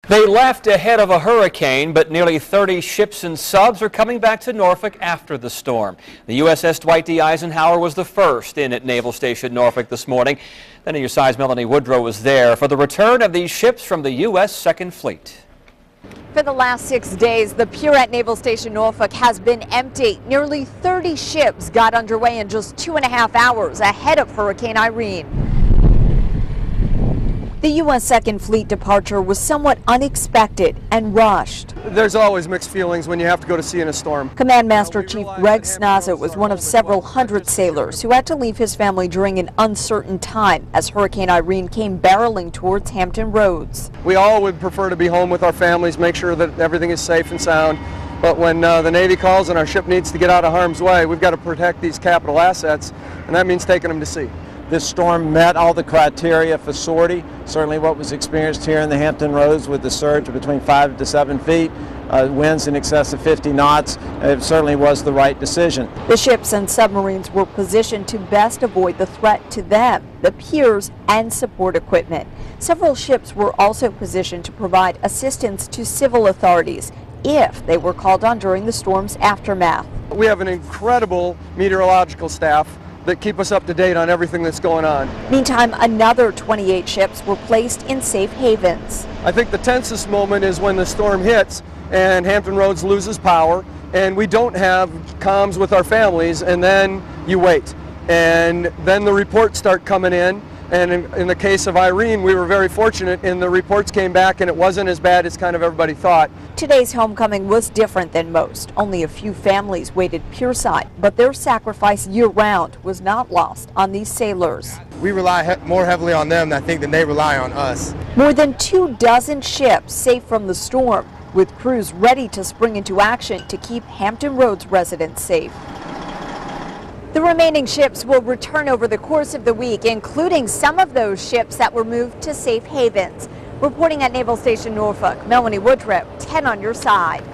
They left ahead of a hurricane, but nearly 30 ships and subs are coming back to Norfolk after the storm. The USS Dwight D. Eisenhower was the first in at Naval Station Norfolk this morning. Then at your side's Melanie Woodrow was there for the return of these ships from the U.S. Second Fleet. For the last 6 days, the pier at Naval Station Norfolk has been empty. Nearly 30 ships got underway in just 2.5 hours ahead of Hurricane Irene. The U.S. Second Fleet departure was somewhat unexpected and rushed. There's always mixed feelings when you have to go to sea in a storm. Command Master Chief Greg Snaza was one of several hundred sailors who had to leave his family during an uncertain time as Hurricane Irene came barreling towards Hampton Roads. We all would prefer to be home with our families, make sure that everything is safe and sound. But when the Navy calls and our ship needs to get out of harm's way, we've got to protect these capital assets, and that means taking them to sea. This storm met all the criteria for sortie. Certainly what was experienced here in the Hampton Roads with the surge of between 5 to 7 feet, winds in excess of 50 knots, it certainly was the right decision. The ships and submarines were positioned to best avoid the threat to them, the piers, and support equipment. Several ships were also positioned to provide assistance to civil authorities if they were called on during the storm's aftermath. We have an incredible meteorological staff that keep us up to date on everything that's going on. Meantime, another 28 ships were placed in safe havens. I think the tensest moment is when the storm hits and Hampton Roads loses power and we don't have comms with our families, and then you wait. And then the reports start coming in. And in the case of Irene, we were very fortunate, and the reports came back and it wasn't as bad as kind of everybody thought. Today's homecoming was different than most. Only a few families waited pierside, but their sacrifice year-round was not lost on these sailors. We rely more heavily on them, I think, than they rely on us. More than 24 ships safe from the storm, with crews ready to spring into action to keep Hampton Roads residents safe. The remaining ships will return over the course of the week, including some of those ships that were moved to safe havens. Reporting at Naval Station Norfolk, Melanie Woodrow, 10 on your side.